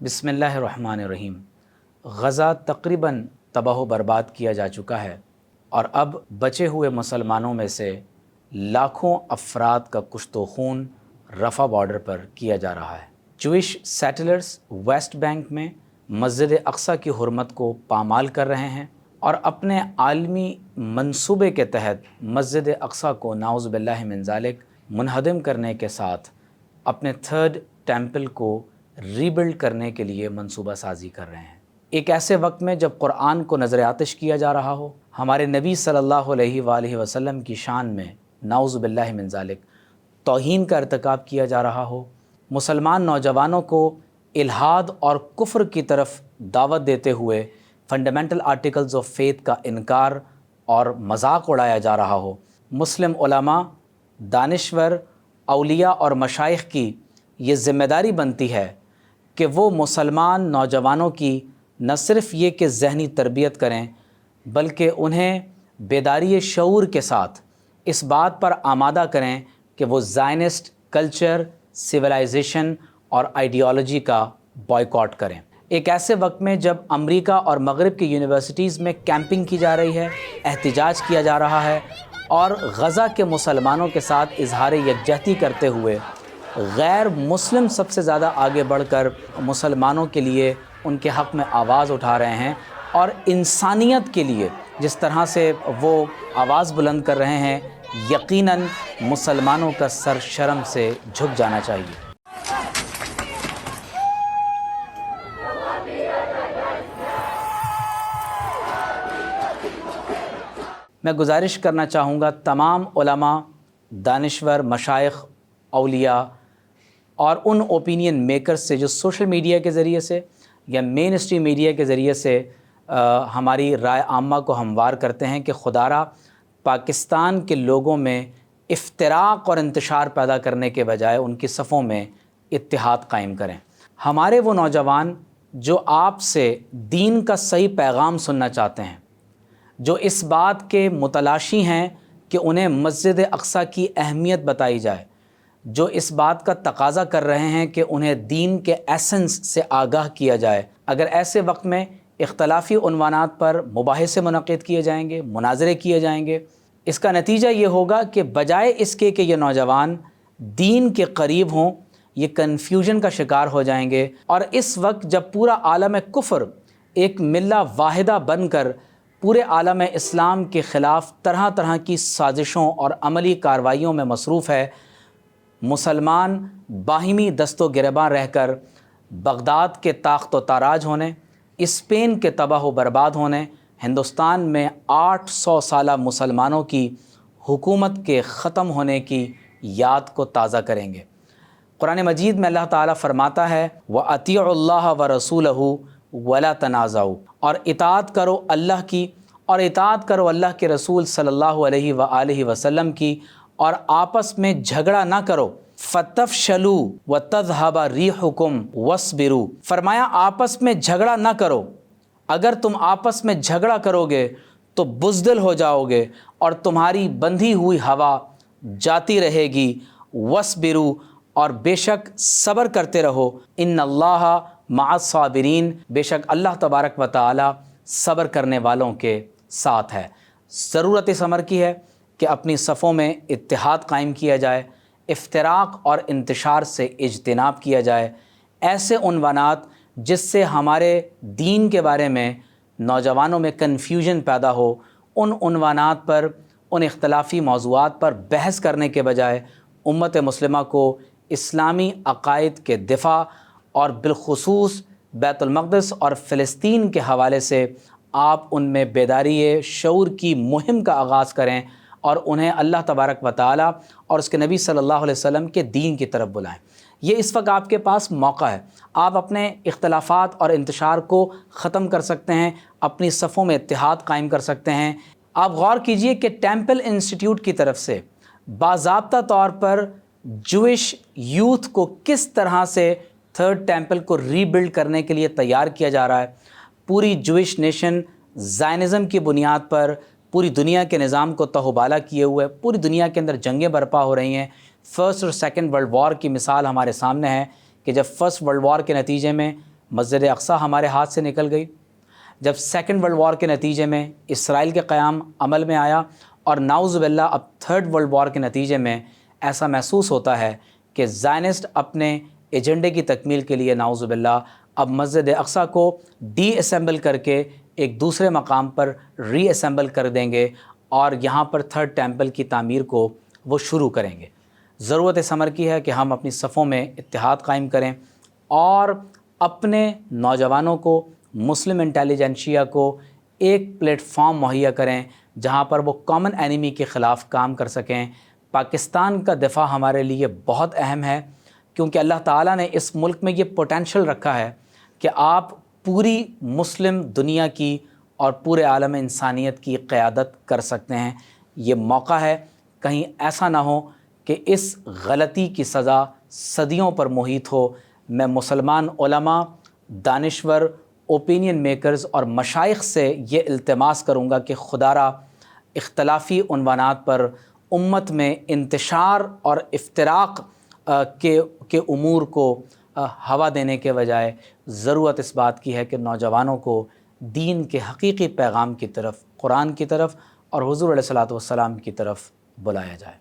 بسم اللہ الرحمن الرحیم۔ غزہ تقریباً تباہ و برباد کیا جا چکا ہے اور اب بچے ہوئے مسلمانوں میں سے لاکھوں افراد کا کشت و خون رفح بارڈر پر کیا جا رہا ہے۔ جوئش سیٹلرز ویسٹ بینک میں مسجد اقصی کی حرمت کو پامال کر رہے ہیں اور اپنے عالمی منصوبے کے تحت مسجد اقصی کو نعوذ باللہ من ذالک منہدم کرنے کے ساتھ اپنے تھرڈ ٹیمپل کو ری بلڈ کرنے کے لیے منصوبہ سازی کر رہے ہیں۔ ایک ایسے وقت میں جب قرآن کو نظر آتش کیا جا رہا ہو، ہمارے نبی صلی اللہ علیہ وآلہ وسلم کی شان میں نعوذ باللہ من ذالک توہین کا ارتکاب کیا جا رہا ہو، مسلمان نوجوانوں کو الحاد اور کفر کی طرف دعوت دیتے ہوئے فنڈامنٹل آرٹیکلز آف فیتھ کا انکار اور مذاق اڑایا جا رہا ہو، مسلم علماء، دانشور، اولیاء اور مشائخ کی یہ ذمہ داری بنتی ہے کہ وہ مسلمان نوجوانوں کی نہ صرف یہ کہ ذہنی تربیت کریں بلکہ انہیں بیداری شعور کے ساتھ اس بات پر آمادہ کریں کہ وہ زائنسٹ کلچر، سویلائزیشن اور آئیڈیالوجی کا بائیکاٹ کریں۔ ایک ایسے وقت میں جب امریکہ اور مغرب کی یونیورسٹیز میں کیمپنگ کی جا رہی ہے، احتجاج کیا جا رہا ہے اور غزہ کے مسلمانوں کے ساتھ اظہار یکجہتی کرتے ہوئے غیر مسلم سب سے زیادہ آگے بڑھ کر مسلمانوں کے لیے ان کے حق میں آواز اٹھا رہے ہیں اور انسانیت کے لیے جس طرح سے وہ آواز بلند کر رہے ہیں، یقیناً مسلمانوں کا سر شرم سے جھک جانا چاہیے۔ میں گزارش کرنا چاہوں گا تمام علماء، دانشور، مشائخ، اولیاء اور ان اوپینین میکرز سے جو سوشل میڈیا کے ذریعے سے یا مین اسٹریم میڈیا کے ذریعے سے ہماری رائے عامہ کو ہموار کرتے ہیں کہ خدارہ پاکستان کے لوگوں میں افتراق اور انتشار پیدا کرنے کے بجائے ان کی صفوں میں اتحاد قائم کریں۔ ہمارے وہ نوجوان جو آپ سے دین کا صحیح پیغام سننا چاہتے ہیں، جو اس بات کے متلاشی ہیں کہ انہیں مسجد اقصی کی اہمیت بتائی جائے، جو اس بات کا تقاضا کر رہے ہیں کہ انہیں دین کے ایسنس سے آگاہ کیا جائے، اگر ایسے وقت میں اختلافی عنوانات پر مباحثے منعقد کیے جائیں گے، مناظرے کیے جائیں گے، اس کا نتیجہ یہ ہوگا کہ بجائے اس کے کہ یہ نوجوان دین کے قریب ہوں، یہ کنفیوژن کا شکار ہو جائیں گے۔ اور اس وقت جب پورا عالم کفر ایک ملہ واحدہ بن کر پورے عالم اسلام کے خلاف طرح طرح کی سازشوں اور عملی کارروائیوں میں مصروف ہے، مسلمان باہمی دست و گریباں رہ کر بغداد کے طاقت و تاراج ہونے، اسپین کے تباہ و برباد ہونے، ہندوستان میں 800 سالہ مسلمانوں کی حکومت کے ختم ہونے کی یاد کو تازہ کریں گے۔ قرآن مجید میں اللہ تعالیٰ فرماتا ہے وَأَطِيعُوا اللَّهَ وَرَسُولَهُ وَلَا تَنَازَعُوا، اور اطاعت کرو اللہ کی اور اطاعت کرو اللہ کے رسول صلی اللہ علیہ وآلہ وسلم کی اور آپس میں جھگڑا نہ کرو۔ فَتَفْشَلُوا وَتَذْهَبَ رِيحُكُمْ وَاصْبِرُوا، فرمایا آپس میں جھگڑا نہ کرو، اگر تم آپس میں جھگڑا کرو گے تو بزدل ہو جاؤ گے اور تمہاری بندھی ہوئی ہوا جاتی رہے گی۔ وَاصْبِرُوا، اور بے شک صبر کرتے رہو۔ ان اللہ مع الصابرین، بے شک اللہ تبارک و تعالی صبر کرنے والوں کے ساتھ ہے۔ ضرورت اس امر کی ہے کہ اپنی صفوں میں اتحاد قائم کیا جائے، افتراق اور انتشار سے اجتناب کیا جائے۔ ایسے عنوانات جس سے ہمارے دین کے بارے میں نوجوانوں میں کنفیوژن پیدا ہو، ان عنوانات پر، ان اختلافی موضوعات پر بحث کرنے کے بجائے امت مسلمہ کو اسلامی عقائد کے دفاع اور بالخصوص بیت المقدس اور فلسطین کے حوالے سے آپ ان میں بیداری شعور کی مہم کا آغاز کریں اور انہیں اللہ تبارک و تعالی اور اس کے نبی صلی اللہ علیہ وسلم کے دین کی طرف بلائیں۔ یہ اس وقت آپ کے پاس موقع ہے، آپ اپنے اختلافات اور انتشار کو ختم کر سکتے ہیں، اپنی صفوں میں اتحاد قائم کر سکتے ہیں۔ آپ غور کیجئے کہ ٹیمپل انسٹیٹیوٹ کی طرف سے باضابطہ طور پر جوئش یوتھ کو کس طرح سے تھرڈ ٹیمپل کو ری بلڈ کرنے کے لیے تیار کیا جا رہا ہے۔ پوری جوئش نیشن زائنزم کی بنیاد پر پوری دنیا کے نظام کو تہوبالا کیے ہوئے، پوری دنیا کے اندر جنگیں برپا ہو رہی ہیں۔ فرسٹ اور سیکنڈ ورلڈ وار کی مثال ہمارے سامنے ہے کہ جب فرسٹ ورلڈ وار کے نتیجے میں مسجد اقصیٰ ہمارے ہاتھ سے نکل گئی، جب سیکنڈ ورلڈ وار کے نتیجے میں اسرائیل کے قیام عمل میں آیا، اور نعوذ باللہ اب تھرڈ ورلڈ وار کے نتیجے میں ایسا محسوس ہوتا ہے کہ زائنسٹ اپنے ایجنڈے کی تکمیل کے لیے نعوذ باللہ اب مسجد اقصیٰ کو ڈی اسمبل کر کے ایک دوسرے مقام پر ری اسمبل کر دیں گے، اور یہاں پر تھرڈ ٹیمپل کی تعمیر کو وہ شروع کریں گے۔ ضرورت اس امر کی ہے کہ ہم اپنی صفوں میں اتحاد قائم کریں اور اپنے نوجوانوں کو، مسلم انٹیلیجنشیا کو ایک پلیٹ فارم مہیا کریں جہاں پر وہ کامن اینیمی کے خلاف کام کر سکیں۔ پاکستان کا دفاع ہمارے لیے بہت اہم ہے، کیونکہ اللہ تعالیٰ نے اس ملک میں یہ پوٹینشل رکھا ہے کہ آپ پوری مسلم دنیا کی اور پورے عالم انسانیت کی قیادت کر سکتے ہیں۔ یہ موقع ہے، کہیں ایسا نہ ہو کہ اس غلطی کی سزا صدیوں پر محیط ہو۔ میں مسلمان علماء، دانشور، اوپینین میکرز اور مشائخ سے یہ التماس کروں گا کہ خدا را اختلافی عنوانات پر امت میں انتشار اور افتراق کے امور کو ہوا دینے کے بجائے ضرورت اس بات کی ہے کہ نوجوانوں کو دین کے حقیقی پیغام کی طرف، قرآن کی طرف اور حضور علیہ الصلوۃ والسلام کی طرف بلایا جائے۔